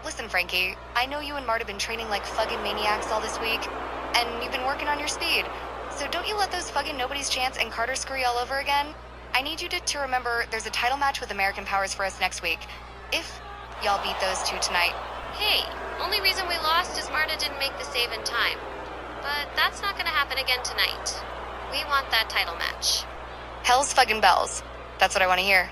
Listen, Frankie, I know you and Marta have been training like fucking maniacs all this week, and you've been working on your speed. So don't you let those fucking Nobody's Chance and Carter screw you all over again. I need you to remember there's a title match with American Powers for us next week. If y'all beat those two tonight. Hey, only reason we lost is Marta didn't make the save in time. But that's not gonna happen again tonight. We want that title match. Hell's fucking bells. That's what I want to hear.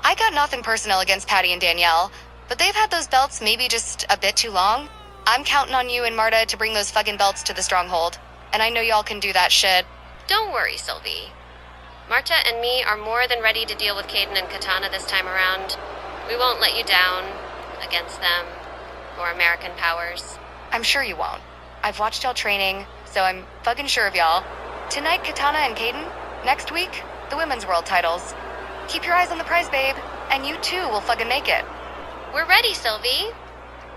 I got nothing personal against Patty and Danielle, but they've had those belts maybe just a bit too long. I'm counting on you and Marta to bring those fucking belts to the Stronghold, and I know y'all can do that shit. Don't worry, Sylvie. Marta and me are more than ready to deal with Kayden and Katana this time around. We won't let you down against them or American Powers. I'm sure you won't. I've watched y'all training, so I'm fucking sure of y'all. Tonight, Katana and Kayden. Next week, the women's world titles. Keep your eyes on the prize, babe, and you too will fucking make it. We're ready, Sylvie.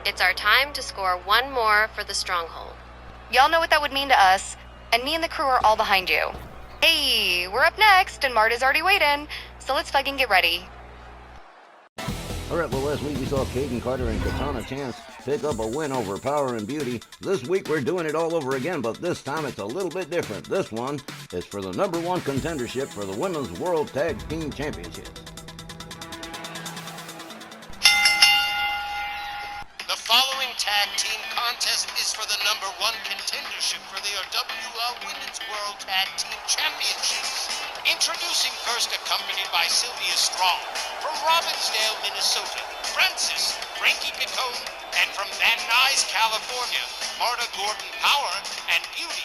It's our time to score one more for the Stronghold. Y'all know what that would mean to us, and me and the crew are all behind you. Hey, we're up next, and Marta's already waiting, so let's fucking get ready. Alright, well, last week we saw Kayden, Carter, and Katana Chance pick up a win over Power and Beauty. This week we're doing it all over again, but this time it's a little bit different. This one is for the #1 contendership for the Women's World Tag Team Championship. The following tag team contest is for the #1 contendership for the WWL Women's World Tag Team Championships. Introducing first, accompanied by Sylvia Strong. From Robbinsdale, Minnesota, Francis, Frankie Picone, and from Van Nuys, California, Marta Gordon Power and Beauty.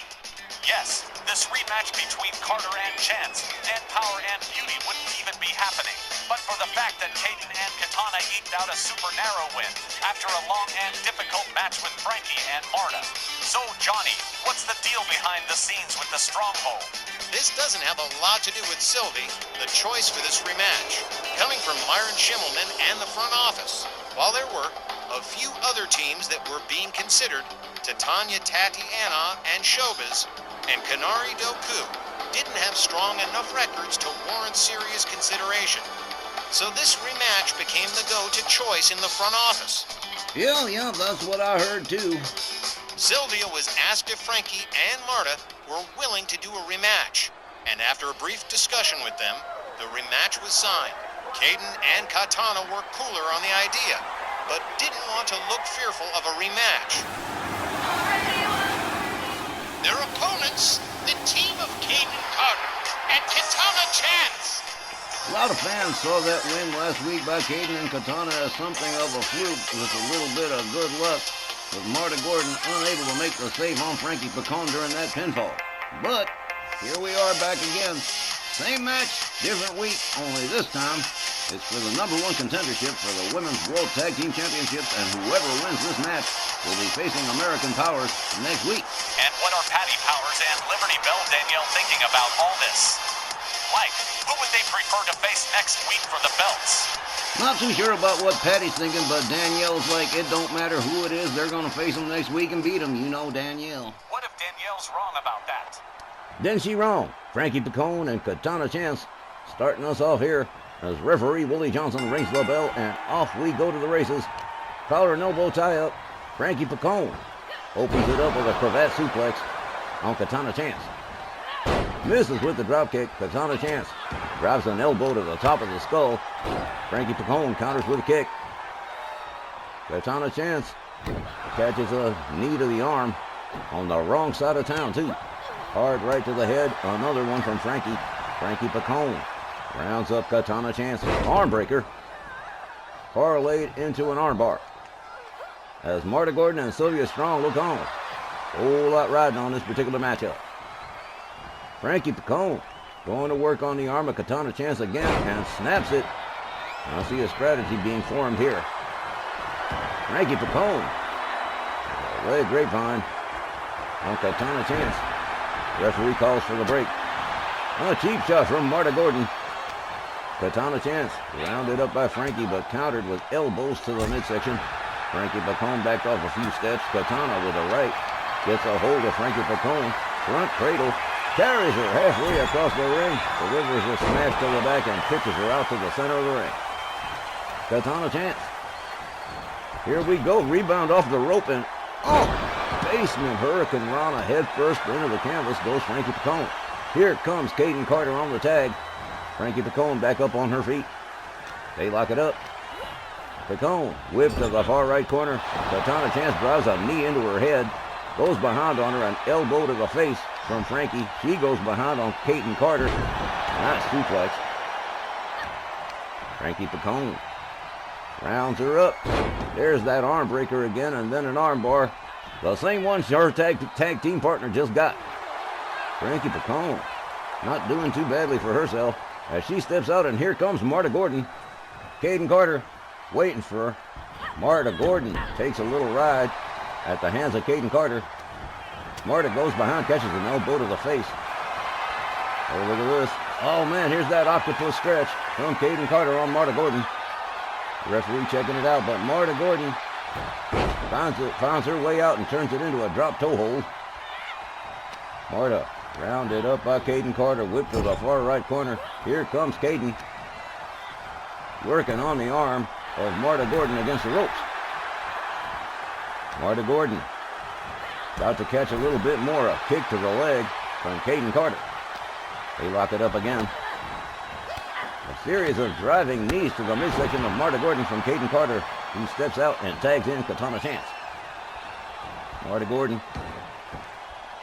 Yes, this rematch between Carter and Chance and Power and Beauty wouldn't even be happening, but for the fact that Kayden and Katana eked out a super narrow win after a long and difficult match with Frankie and Marta. So, Johnny, what's the deal behind the scenes with the Stronghold? This doesn't have a lot to do with Sylvie, the choice for this rematch, coming from Myron Schimmelman and the front office. While there were a few other teams that were being considered, Titania Tatiana and Showbiz and Kanari Doku didn't have strong enough records to warrant serious consideration. So this rematch became the go-to choice in the front office. Yeah, that's what I heard too. Sylvia was asked if Frankie and Marta were willing to do a rematch, and after a brief discussion with them, the rematch was signed. Kayden and Katana were cooler on the idea, but didn't want to look fearful of a rematch. Their opponents, the team of Kayden Carter and Katana Chance. A lot of fans saw that win last week by Kayden and Katana as something of a fluke with a little bit of good luck, with Marta Gordon unable to make the save on Frankie Picone during that pinfall. But here we are back again. Same match, different week, only this time it's for the #1 contendership for the Women's World Tag Team Championships, and whoever wins this match will be facing American Powers next week. And what are Patty Powers and Liberty Bell Danielle thinking about all this? Mike, who would they prefer to face next week for the belts? Not too sure about what Patty's thinking, but Danielle's like, it don't matter who it is, they're going to face them next week and beat them. You know Danielle. What if Danielle's wrong about that? Then she wrong. Frankie Picone and Katana Chance starting us off here as referee Willie Johnson rings the bell, and off we go to the races. Collar and elbow tie up. Frankie Picone opens it up with a cravat suplex on Katana Chance. Misses with the dropkick. Katana Chance drives an elbow to the top of the skull. Frankie Picone counters with a kick. Katana Chance catches a knee to the arm on the wrong side of town too. Hard right to the head. Another one from Frankie. Frankie Picone rounds up Katana Chance. Armbreaker parlayed into an armbar as Marta Gordon and Sylvia Strong look on. Whole lot riding on this particular matchup. Frankie Picone going to work on the arm of Katana Chance again and snaps it. I see a strategy being formed here. Frankie Picone, leg grapevine on Katana Chance. Referee calls for the break. A cheap shot from Marta Gordon. Katana Chance rounded up by Frankie, but countered with elbows to the midsection. Frankie Picone backed off a few steps. Katana with a right gets a hold of Frankie Picone. Front cradle. Carries her halfway across the ring. Delivers a smash to the back and pitches her out to the center of the ring. Katana Chance Here we go. Rebound off the rope and basement Hurricane Rana head first into the canvas goes Frankie Picone. Here comes Kayden Carter on the tag. Frankie Picone back up on her feet. They lock it up. Picone whipped to the far right corner. Katana Chance drives a knee into her head. Goes behind on her, an elbow to the face from Frankie. She goes behind on Kayden Carter. Nice suplex. Frankie Picone rounds her up. There's that arm breaker again, and then an arm bar. The same one her tag team partner just got. Frankie Picone not doing too badly for herself as she steps out, and here comes Marta Gordon. Kayden Carter waiting for her. Marta Gordon takes a little ride at the hands of Kayden Carter. Marta goes behind, catches an elbow to the face. Oh, look at this. Oh, man, here's that octopus stretch from Kayden Carter on Marta Gordon. The referee checking it out, but Marta Gordon finds her way out and turns it into a drop toe hold. Marta rounded up by Kayden Carter, whipped to the far right corner. Here comes Kayden, working on the arm of Marta Gordon against the ropes. Marta Gordon about to catch a little bit more, a kick to the leg from Kayden Carter. They lock it up again. A series of driving knees to the midsection of Marta Gordon from Kayden Carter, who steps out and tags in Katana Chance. Marta Gordon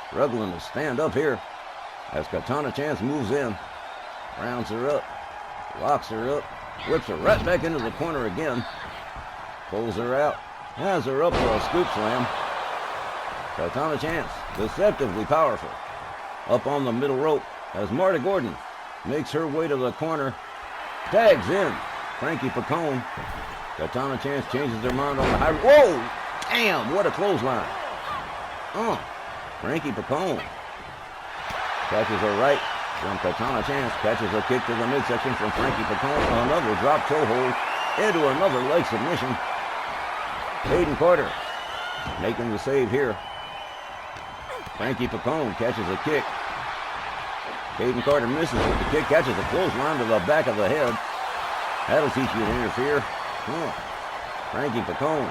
struggling to stand up here as Katana Chance moves in, rounds her up, locks her up, whips her right back into the corner again, pulls her out, has her up for a scoop slam. Katana Chance, deceptively powerful, up on the middle rope as Marta Gordon makes her way to the corner, tags in Frankie Picone. Katana Chance changes her mind on the high. Whoa! Damn, what a clothesline. Frankie Picone catches a right from Katana Chance, catches a kick to the midsection from Frankie Picone. Another drop toe hold into another leg submission. Kayden Carter making the save here. Frankie Picone catches a kick. Kayden Carter misses with the kick, catches a clothesline to the back of the head. That'll teach you to interfere. Frankie Picone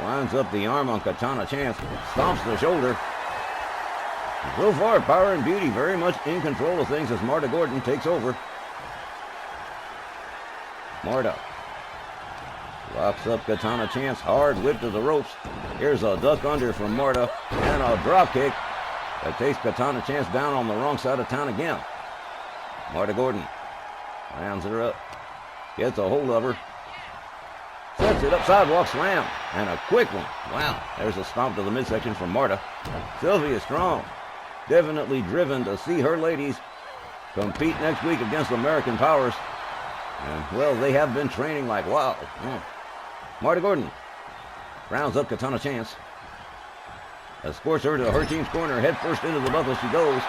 winds up the arm on Katana Chance, stomps the shoulder. So far, Power and Beauty very much in control of things as Marta Gordon takes over. Marta locks up Katana Chance, hard whip to the ropes. Here's a duck under from Marta and a drop kick that takes Katana Chance down on the wrong side of town again. Marta Gordon rounds her up, gets a hold of her, sets it up, sidewalk slam, and a quick one. Wow, there's a stomp to the midsection from Marta. Sylvia Strong, definitely driven to see her ladies compete next week against American Powers. And, well, they have been training like wow. Marta Gordon rounds up Katana Chance, escorts her to her team's corner, head first into the buckle she goes,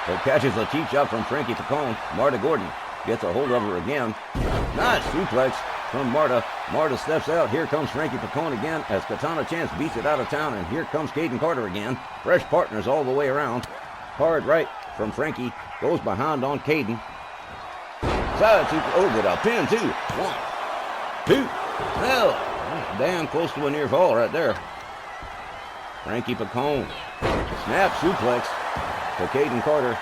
but catches a cheap shot from Frankie Picone. Marta Gordon gets a hold of her again. Nice suplex from Marta. Marta steps out. Here comes Frankie Picone again as Katana Chance beats it out of town, and here comes Kayden Carter again. Fresh partners all the way around. Hard right from Frankie, goes behind on Kayden. Side super, with a pin too. 1, 2, well, that's damn close to a near fall right there. Frankie Picone, snap suplex to Kayden Carter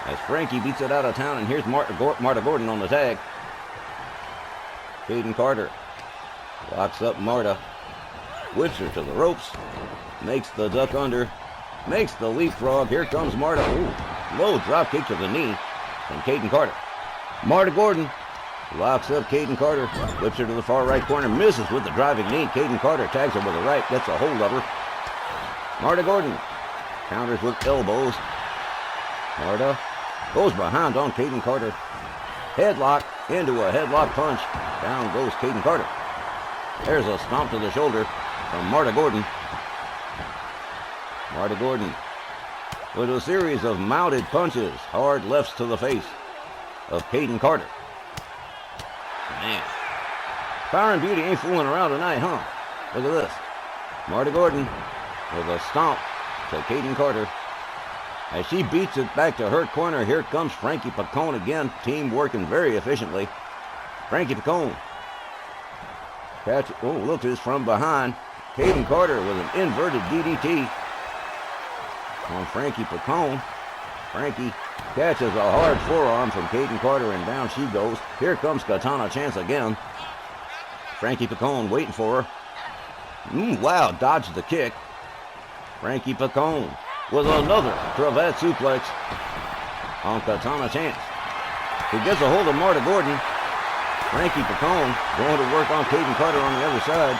as Frankie beats it out of town, and here's Marta Gordon on the tag. Kayden Carter locks up Marta, whips her to the ropes, makes the duck under, makes the leapfrog. Here comes Marta. Ooh, low drop kick to the knee from Kayden Carter. Marta Gordon locks up Kayden Carter, whips her to the far right corner, misses with the driving knee. Kayden Carter tags her with a right, gets a hold of her. Marta Gordon counters with elbows. Marta goes behind on Kayden Carter. Headlock into a headlock punch. Down goes Kayden Carter. There's a stomp to the shoulder from Marta Gordon. Marta Gordon with a series of mounted punches, hard lefts to the face of Kayden Carter. Man, Power and Beauty ain't fooling around tonight, huh? Look at this. Marta Gordon with a stomp to Kayden Carter. As she beats it back to her corner, here comes Frankie Picone again. Team working very efficiently. Frankie Picone Catch, oh, look, this from behind. Kayden Carter with an inverted DDT on Frankie Picone. Frankie catches a hard forearm from Kayden Carter, and down she goes. Here comes Katana Chance again. Frankie Picone waiting for her. Wow, dodged the kick. Frankie Picone with another cravat suplex on Katana Chance. He gets a hold of Marta Gordon. Frankie Picone going to work on Kayden Carter on the other side.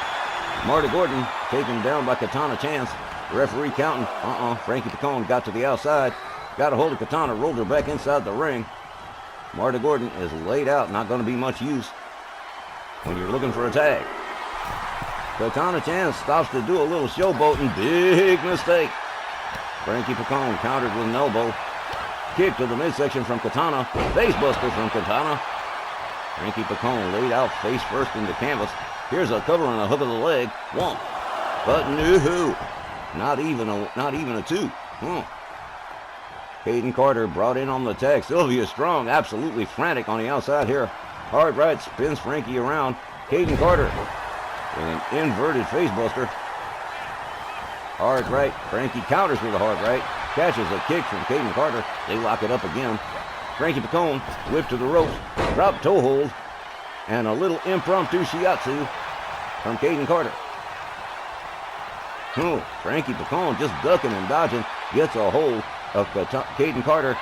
Marta Gordon taken down by Katana Chance. Referee counting. Frankie Picone got to the outside. Got a hold of Katana, rolled her back inside the ring. Marta Gordon is laid out, not going to be much use when you're looking for a tag. Katana Chance stops to do a little showboating. Big mistake. Frankie Picone countered with an elbow. Kick to the midsection from Katana. Facebuster from Katana. Frankie Picone laid out face first into canvas. Here's a cover and a hook of the leg. One. But no. Not even a two. Kayden Carter brought in on the tag. Sylvia Strong absolutely frantic on the outside here. Hard right spins Frankie around. Kayden Carter with an inverted facebuster. Hard right. Frankie counters with a hard right. Catches a kick from Kayden Carter. They lock it up again. Frankie Picone whipped to the ropes. Drop toe hold. And a little impromptu shiatsu from Kayden Carter. Frankie Picone just ducking and dodging. Gets a hold of Kayden Carter.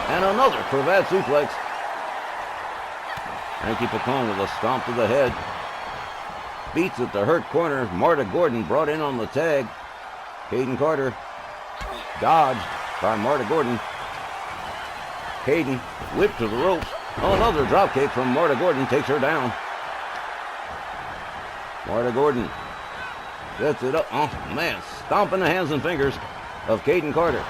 And another cravat suplex. Frankie Picone with a stomp to the head. Beats at the hurt corner. Marta Gordon brought in on the tag. Kayden Carter dodged by Marta Gordon. Kayden whipped to the ropes. Another dropkick from Marta Gordon takes her down. Marta Gordon sets it up. Oh, man, stomping the hands and fingers of Kayden Carter.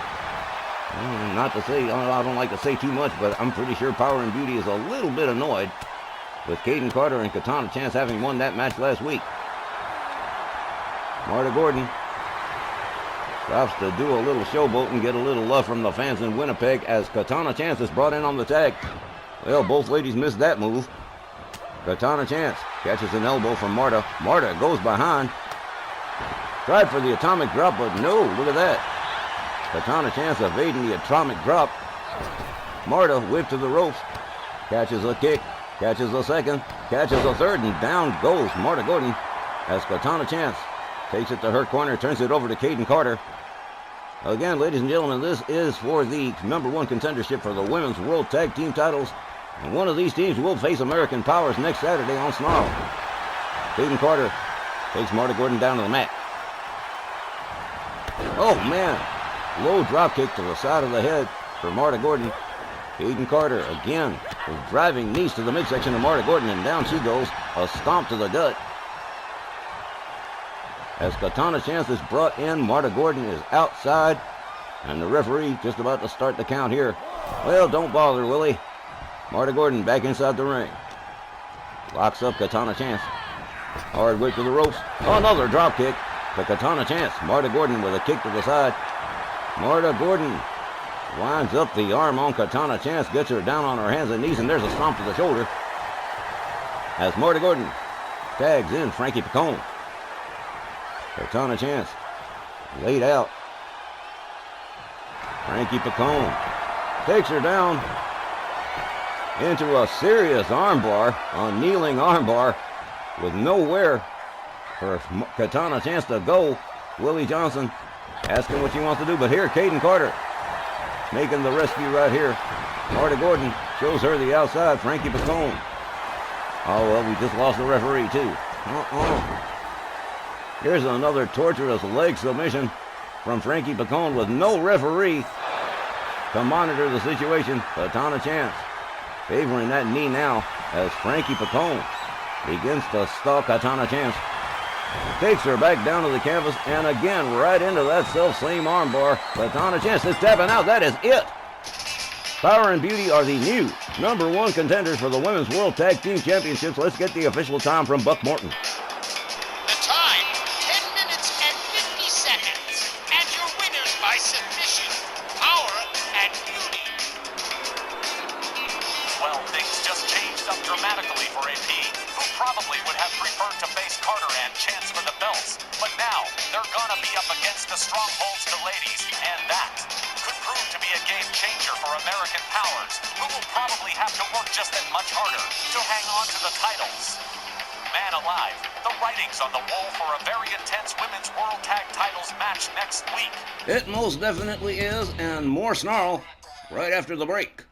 Not to say, I don't like to say too much, but I'm pretty sure Power and Beauty is a little bit annoyed with Kayden Carter and Katana Chance having won that match last week. Marta Gordon stops to do a little showboat and get a little love from the fans in Winnipeg as Katana Chance is brought in on the tag. Well, both ladies missed that move. Katana Chance catches an elbow from Marta. Marta goes behind. Tried for the atomic drop, but no, look at that. Katana Chance evading the atomic drop. Marta whipped to the ropes. Catches a kick. Catches a second. Catches a third, and down goes Marta Gordon as Katana Chance takes it to her corner, turns it over to Kayden Carter. Again, ladies and gentlemen, this is for the #1 contendership for the Women's World Tag Team titles. And one of these teams will face American Powers next Saturday on Snarl. Kayden Carter takes Marta Gordon down to the mat. Oh, man. Low drop kick to the side of the head for Marta Gordon. Kayden Carter again with driving knees to the midsection of Marta Gordon, and down she goes. A stomp to the gut. As Katana Chance is brought in, Marta Gordon is outside, and the referee just about to start the count here. Well, don't bother, Willie. Marta Gordon back inside the ring. Locks up Katana Chance. Hard whip to the ropes. Another drop kick to Katana Chance. Marta Gordon with a kick to the side. Marta Gordon winds up the arm on Katana Chance, gets her down on her hands and knees, and there's a stomp to the shoulder. As Marta Gordon tags in Frankie Picone. Katana Chance laid out. Frankie Picone takes her down into a serious armbar, a kneeling armbar with nowhere for Katana Chance to go. Willie Johnson asking what she wants to do, but here Kayden Carter making the rescue right here. Marta Gordon shows her the outside. Frankie Picone. Oh, well, we just lost the referee, too. Here's another torturous leg submission from Frankie Picone with no referee to monitor the situation. Katana Chance favoring that knee now as Frankie Picone begins to stalk Katana Chance. Takes her back down to the canvas, and again right into that self-same armbar. Katana Chance is tapping out. That is it. Power and Beauty are the new #1 contenders for the Women's World Tag Team Championships. Let's get the official time from Buck Morton. The time, 10 minutes and 50 seconds. And your winners by submission, Power and Beauty. Well, things just changed up dramatically for AP, who probably would have preferred to face against the strongholds to ladies, and that could prove to be a game changer for American powers, who will probably have to work just that much harder to hang on to the titles. Man alive, the writing's on the wall for a very intense women's World Tag Titles match next week. It most definitely is, and more snarl right after the break.